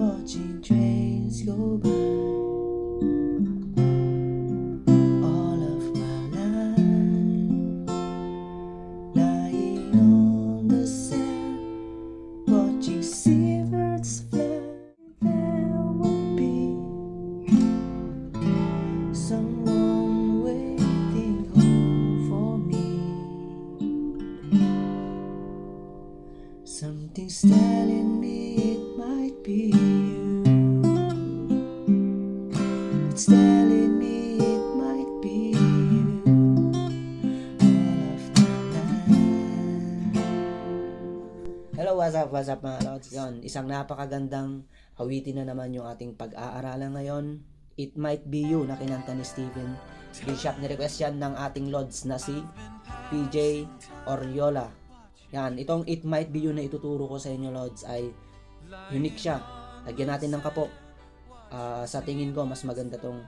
watching trains go by. All of my life lying on the sand, watching seabirds fly. There will be someone waiting home for me. Something's telling me it might be you. It's telling me it might be you. All of the time. Hello, what's up mga lods? Yun, isang napakagandang awitin na naman yung ating pag-aaralan ngayon. It Might Be You na kinanta ni Steven Bishop. Ni-request yan ng ating lods na si PJ Oriola. Yan, itong It Might Be You na ituturo ko sa inyo lods ay unique siya. Lagyan natin ng kapo. Sa tingin ko mas maganda tong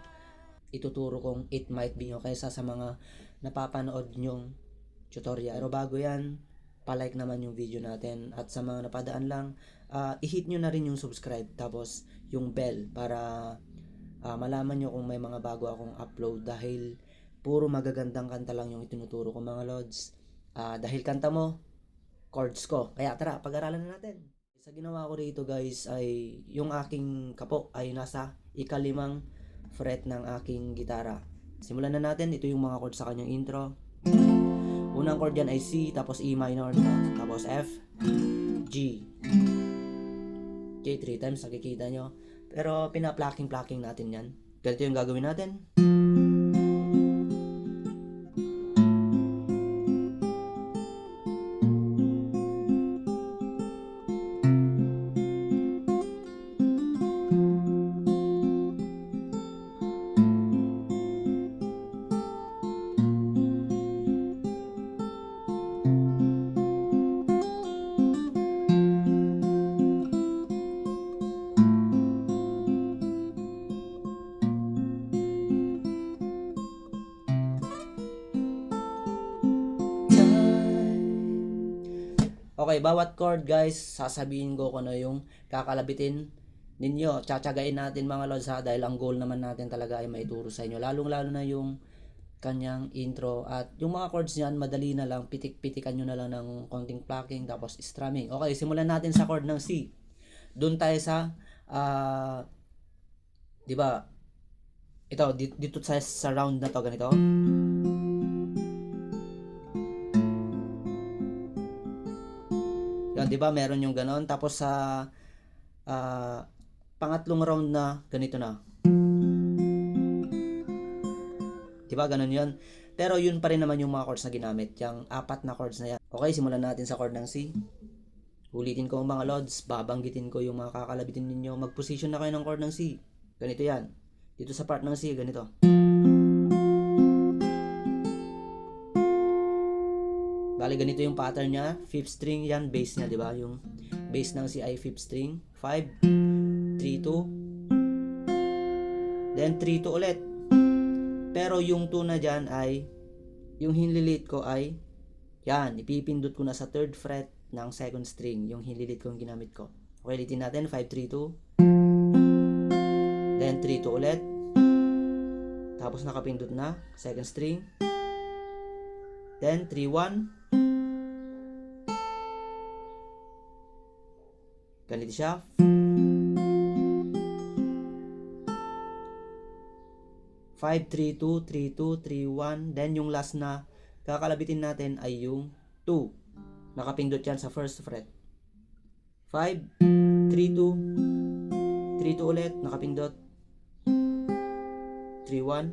ituturo kong It Might Be You kaysa sa mga napapanood nyong tutorial. Pero bago yan, palike naman yung video natin, at sa mga napadaan lang, i-hit nyo na rin yung subscribe tapos yung bell para malaman nyo kung may mga bago akong upload, dahil puro magagandang kanta lang yung itinuturo ko mga lods. Dahil kanta mo, chords ko. Kaya tara, pag-aralan na natin. Sa ginawa ko rito guys ay yung aking kapo ay nasa ika-5 fret ng aking gitara. Simulan na natin. Ito yung mga chords sa kanyang intro. Unang chord yan ay C, tapos E minor, tapos F, G. Okay, 3 times nakikita nyo. Pero pina-plucking natin yan. Ganito yung gagawin natin. Okay, bawat chord guys, sasabihin ko na yung kakalabitin ninyo. Tsatsagain natin mga lods ha, dahil ang goal naman natin talaga ay maituro sa inyo. Lalong-lalo na yung kanyang intro. At yung mga chords niyan, madali na lang. Pitik-pitikan nyo na lang ng konting plucking, tapos strumming. Okay, simulan natin sa chord ng C. Doon tayo sa, di ba, ito, dito sa round na to, ganito. Yan, 'di ba? Meron yung ganon. Tapos sa pangatlong round na ganito na. 'Di ba? Ganon 'yon. Pero yun pa rin naman yung mga chords na ginamit, yung 4 na chords na yan. Okay, simulan natin sa chord ng C. Ulitin ko mga lods, babanggitin ko yung mga kakalabitin ninyo. Mag-position na kayo ng chord ng C. Ganito yan. Dito sa part ng C, ganito. Bali, ganito yung pattern niya. 5th string yan, bass niya, di ba? Yung bass ng C ay 5th string. 5, 3, 2. Then 3, 2 ulit. Pero yung 2 na dyan ay, yung hinlilit ko ay, yan, ipipindot ko na sa 3rd fret ng 2nd string. Yung hinlilit ko yung ginamit ko. Okay, ulitin natin. 5, 3, 2. Then 3, 2 ulit. Tapos nakapindot na, 2nd string. Then 3, 1. Ganito siya. 5, 3, 2, 3, 2, 3, 1. Then yung last na kakalabitin natin ay yung 2. Nakapindot yan sa 1st fret. 5, 3, 2. 3, 2 ulit. Nakapindot. 3, 1.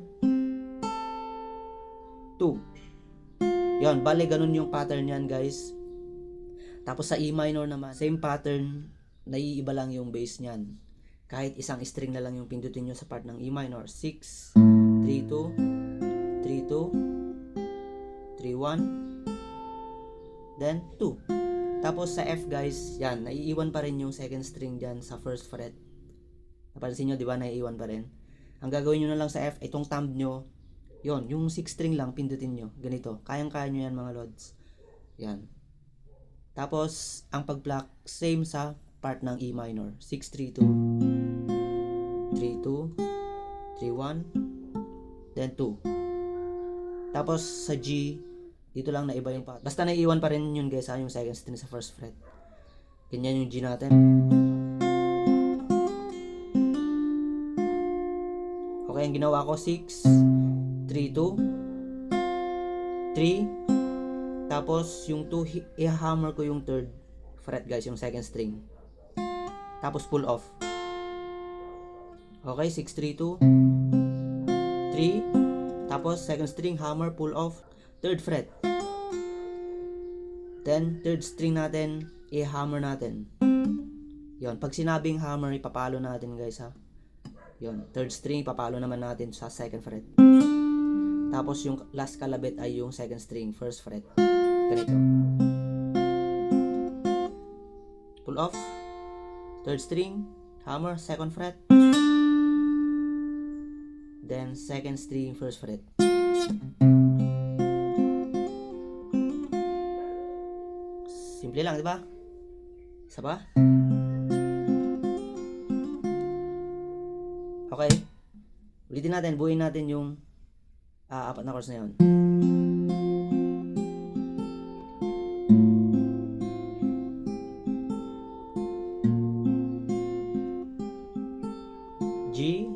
2. Yan, bale ganun yung pattern yan guys. Tapos sa E minor naman, same pattern. Naiiba lang yung bass niyan. Kahit isang string na lang yung pindutin nyo sa part ng E minor. 6, 3, 2, 3, 2, 3, 1, then 2. Tapos sa F guys, yan, naiiwan pa rin yung 2nd string dyan sa 1st fret. Napansin nyo, di ba, naiiwan pa rin. Ang gagawin nyo na lang sa F, itong thumb nyo, yon, yung 6 string lang, pindutin nyo. Ganito, kayang-kaya nyo yan mga lods. Yan. Tapos, ang pag-pluck, same sa part ng E minor. 6, 3, 2, 3, 2, 3, 1, then 2. Tapos sa G, dito lang na iba yung part. Basta naiiwan pa rin yun guys, yung second string sa first fret. Ganyan yung G natin. Okay, ang ginawa ko 6, 3, 2, 3. Tapos yung 2, i-hammer ko yung third fret guys, yung second string. Tapos pull off. Okay, 6, 3, 2, 3. Tapos second string, hammer, pull off, third fret. Then third string natin, i-hammer natin. Yon, pag sinabing hammer, ipapalo natin guys ha. Yon, third string, ipapalo naman natin sa second fret. Tapos yung last kalabit ay yung second string, first fret. Ganito. Pull off, third string, hammer, second fret. Then second string, first fret. Simple lang, di ba? Isa pa? Okay. Ulitin natin, buuin natin yung apat na chords na yun. G.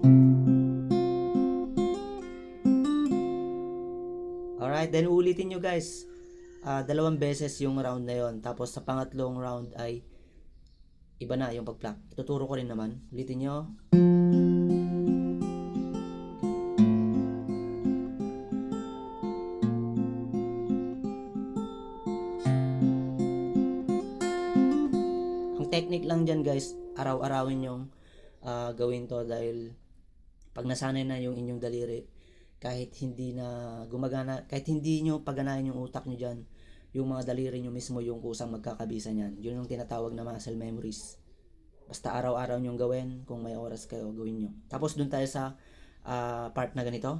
Alright, then ulitin nyo guys. Dalawang beses yung round na yon. Tapos sa pangatlong round ay iba na yung pag-pluck. Ituturo ko rin naman. Ulitin nyo. Ang technique lang dyan guys, araw-arawin yung gawin to dahil pag nasanay na yung inyong daliri, kahit hindi na gumagana, kahit hindi nyo paganahin yung utak nyo dyan, yung mga daliri nyo mismo yung kusang magkakabisa nyan. Yun yung tinatawag na muscle memories. Basta araw-araw nyo gawin, kung may oras kayo, gawin nyo. Tapos dun tayo sa part na ganito.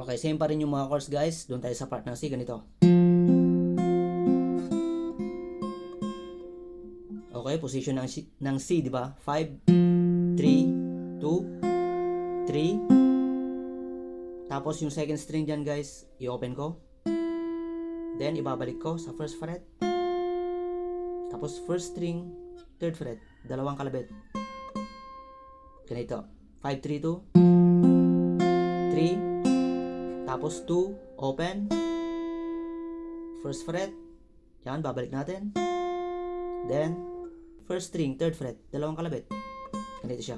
Okay, same pa rin yung mga chords guys. Doon tayo sa part ng C, ganito. Okay, position ng C, di ba? 5, 3, 2, 3. Tapos yung second string dyan guys, i-open ko. Then ibabalik ko sa first fret. Tapos first string, third fret. Dalawang kalabit. Ganito. 5, 3, 2, 3. Tapos 2, open. First fret. Yan, babalik natin. Then, first string, third fret. Dalawang kalabit. Ganito siya.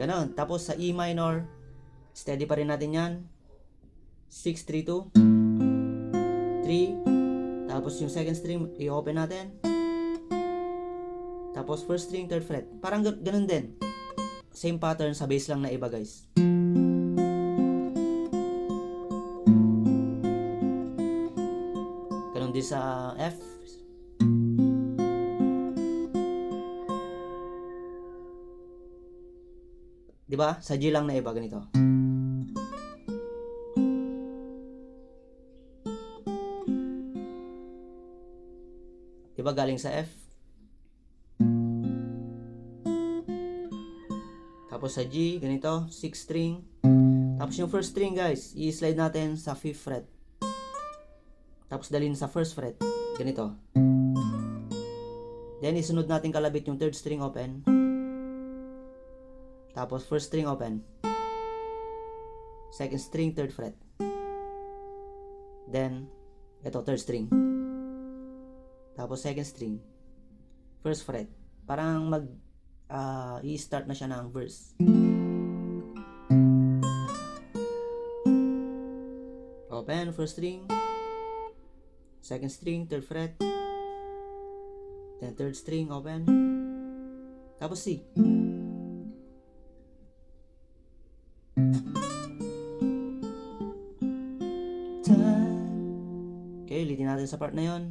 Ganon. Tapos sa E minor, steady pa rin natin yan. 6, 3, 2, 3. Tapos yung second string, i-open natin. Tapos first string, third fret. Parang ganon din. Same pattern sa bass lang na iba guys. Ganon din sa F. Diba? Sa G lang na iba ganito. Diba galing sa F? Tapos sa G, ganito, 6 string. Tapos yung first string guys, i-slide natin sa 5th fret. Tapos dalhin sa first fret. Ganito. Then isunod natin kalabit yung third string open. Tapos first string open. Second string, third fret. Then, ito, third string. Tapos second string. First fret. Parang i-start na siya ng verse. Open, first string. Second string, third fret. Then third string, open. Tapos C. Okay, ulitin natin sa part na yon.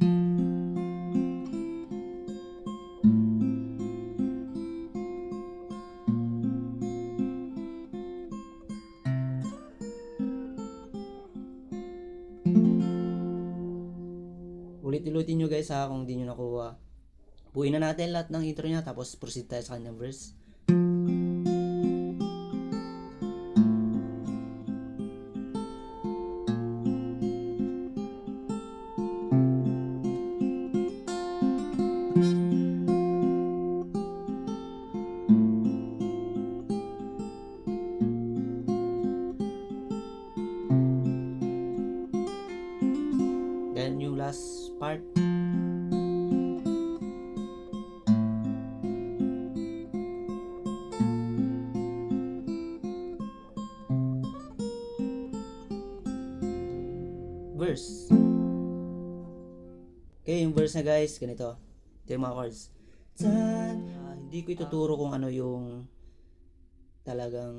Ulit-ulitin nyo guys ha kung di nyo nakuha. Buuin na natin lahat ng intro niya tapos proceed tayo sa kanyang verse. Then yung last part. Verse. Okay, yung verse na guys, ganito. Ito yung mga chords. Hindi ko ituturo kung ano yung talagang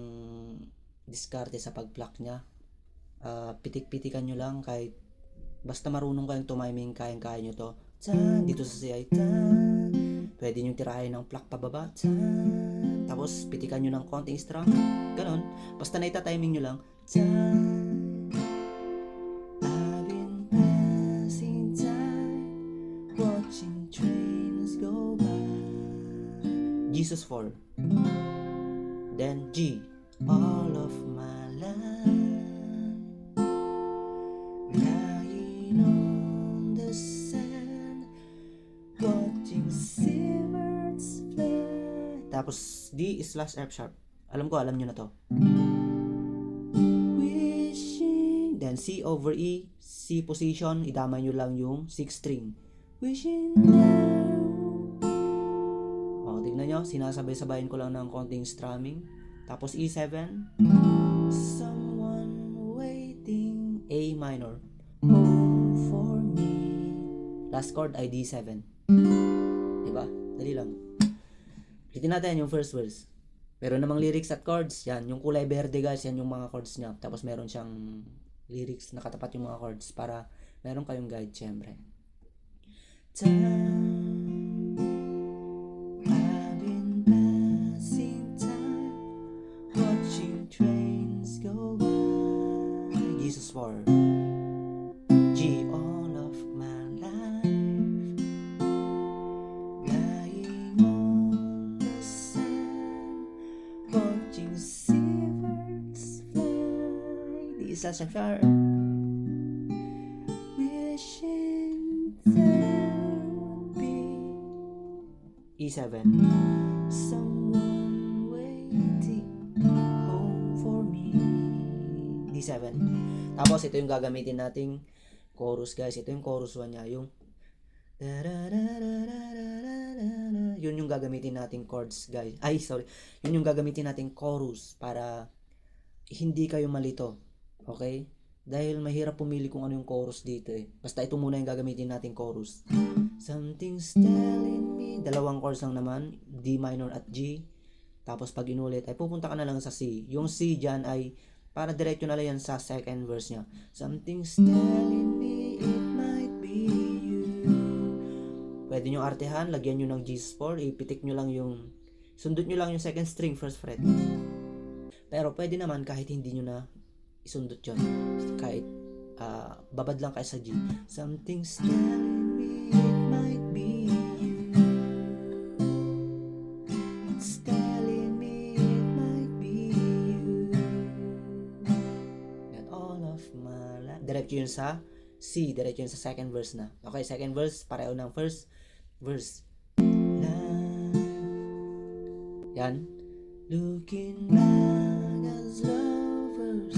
diskarte sa pag-pluck niya. Pitik-pitikan nyo lang kahit basta marunong kayong tumiming, kayang-kaya nyo to. Dito sa CI. Pwede nyo tirahin ng pluck pababa. Tapos pitikan nyo ng konting strum. Ganon. Basta naita-timing nyo lang. I've been passing time, watching trains go by. Jesus 4. Then G. All of my life, lying on the sand, watching seabirds fly. Tapos D slash F sharp. Alam nyo na to. Wishing. Then C over E, C position, idamay nyo lang yung 6th string. Wishing now. Tignan nyo, sinasabay-sabayin ko lang ng konting strumming. Tapos E7. Someone waiting. A minor. Home for me. Last chord ay D7. Diba? Dali lang. Ulitin natin yung first verse. Meron namang lyrics at chords. Yan, yung kulay berde guys, yan yung mga chords niya. Tapos meron siyang lyrics, nakatapat yung mga chords para meron kayong guide syempre. I've been passing time, watching trains go by. Jesus 4. G, all of my life, lying on the sand, watching seabirds fly. Di isa sa sharp. Wishing there would be. E7. Someone waiting home for me. D7. Tapos ito yung gagamitin nating chorus guys. Ito yung chorus 1 niya. Yung yun yung gagamitin nating chords guys. Ay sorry. Yun yung gagamitin nating chorus para hindi kayo malito. Okay? Dahil mahirap pumili kung ano yung chorus dito eh. Basta ito muna yung gagamitin nating chorus. Something's telling me. Dalawang chords lang naman. D minor at G. Tapos pag inulit ay pupunta ka na lang sa C. Yung C dyan ay para diretso na lang yan sa second verse nya. Something's telling me it might be you. Pwede nyo artehan. Lagyan nyo ng G4. Ipitik nyo lang yung sundot nyo lang yung second string first fret. Pero pwede naman kahit hindi nyo na isundot yun. Kahit babad lang kayo sa G. Something's telling me it might be you. It's telling me it might be you. And all of my life. Diretso yun sa C. Diretso yun sa second verse na. Okay, second verse. Pareho ng first verse. Yan. Looking back as lovers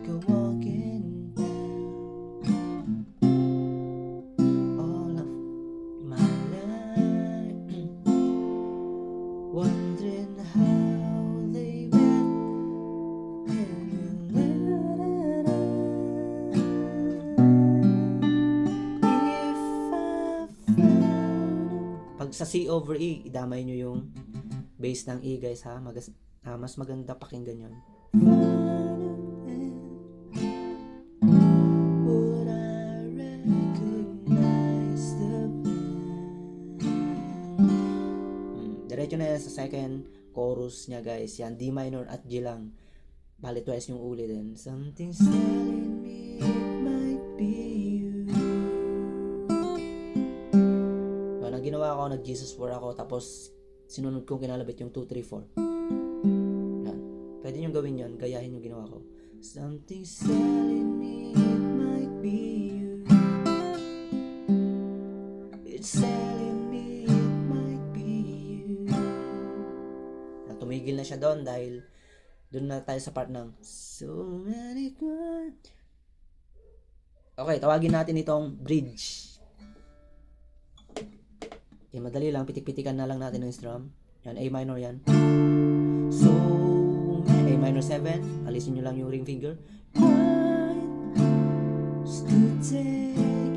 go walking down all of my life, wondering how they met. If I found. Pag sa C over E, idamay nyo yung bass ng E guys ha. Mas maganda pakinggan yun. Diretso na yan sa second chorus niya guys. Yan, D minor at G lang. Bali twice yung uli din. Something's telling me it might be you. ako, nag-Jesus 4 ako, tapos sinunod kong kinalabit yung 2, 3, 4. Yan. Pwede nyo gawin yun, gayahin yung ginawa ko. Something's telling me it might be you. It's telling me it might be you. Tumigil na siya doon dahil doon na tayo sa part ng so many good. Okay, tawagin natin itong bridge. Okay, madali lang, pitik-pitikan na lang natin ng strum. Yan, A minor yan. So, A minor 7, alisin nyo lang yung ring finger.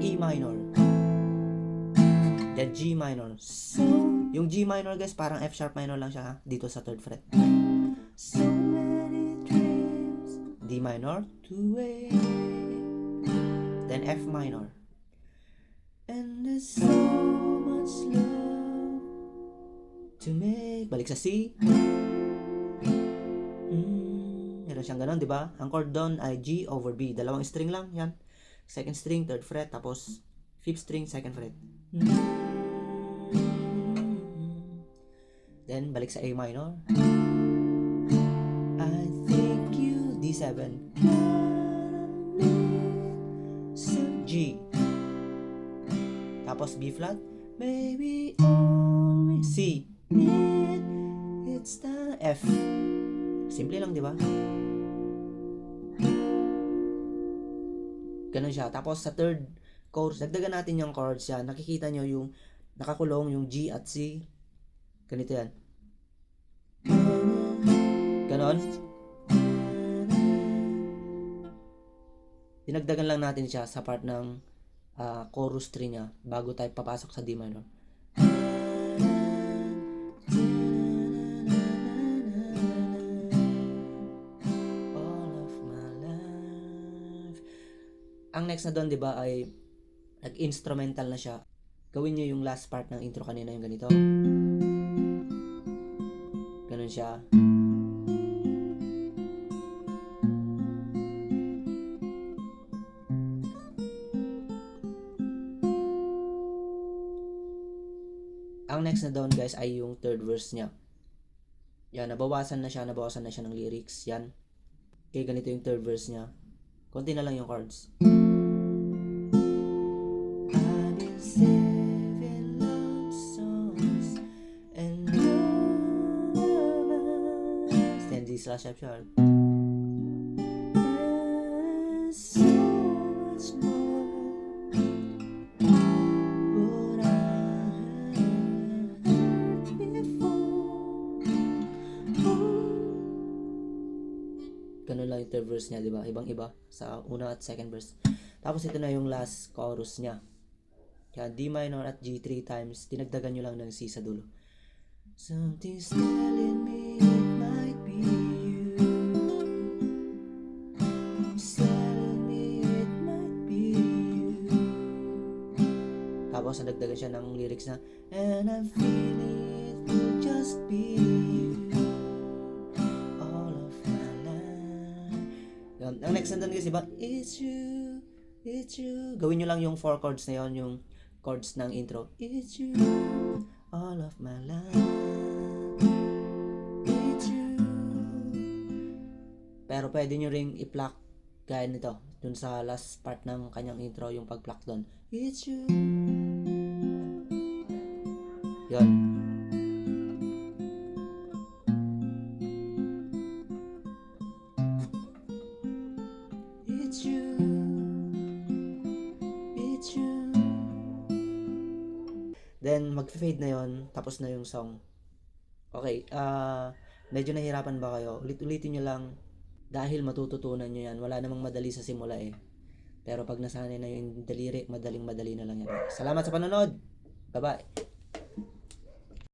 E minor. Then G minor. So, yung G minor guys, parang F sharp minor lang siya ha, dito sa 3rd fret. So many dreams. D minor, 2A. Then F minor. And there's so much love to make. Balik sa C. Meron siyang ganun, di ba? Ang chord doon ay G over B. Dalawang string lang, yan. 2nd string, 3rd fret, tapos 5th string, 2nd fret. Then, balik sa A minor. I think you, D7. G. Tapos B flat. Maybe only C. It's the F. Simple lang, di ba? Ganun siya. Tapos sa 3rd chorus, dagdagan natin yung chords yan. Nakikita nyo yung nakakulong yung G at C. Ganito yan. Ganon. Dinagdagan lang natin siya sa part ng chorus 3 niya bago tayo papasok sa D minor. All of my life. Ang next na doon, di ba, ay nag-instrumental na siya. Gawin niyo yung last part ng intro kanina, yung ganito. Ganun siya. Ang next na down guys ay yung 3rd verse niya. Yan, nabawasan na siya ng lyrics. Yan. Okay, ganito yung 3rd verse niya. Konti na lang yung chords. I've been saving love songs and lovers. Then D slash F sharp. So much more. Ganun lang yung 3rd verse niya, di ba? Ibang-iba sa una at 2nd verse. Tapos ito na yung last chorus niya. Kaya D minor at G 3 times, dinagdagan nyo lang ng C sa dulo. Something's telling me it might be you. It's telling me it might be you. Tapos nadagdagan siya ng lyrics na and I'm feeling it will just be you. Ang next na doon guys, diba? It's you, it's you. Gawin nyo lang yung 4 chords na yon, yung chords ng intro. It's you, all of my life. It's you. Pero pwede nyo ring i-pluck gaya nito, dun sa last part ng kanyang intro, yung pag-pluck doon. It's you. Yon. It's you. It's you. Then mag-fade na yon, tapos na yung song. Okay, medyo nahirapan ba kayo? Ulit-ulitin nyo lang dahil matututunan nyo yan. Wala namang madali sa simula eh. Pero pag nasanay na yung daliri, madaling-madali na lang yan. Salamat sa panonood. Bye-bye.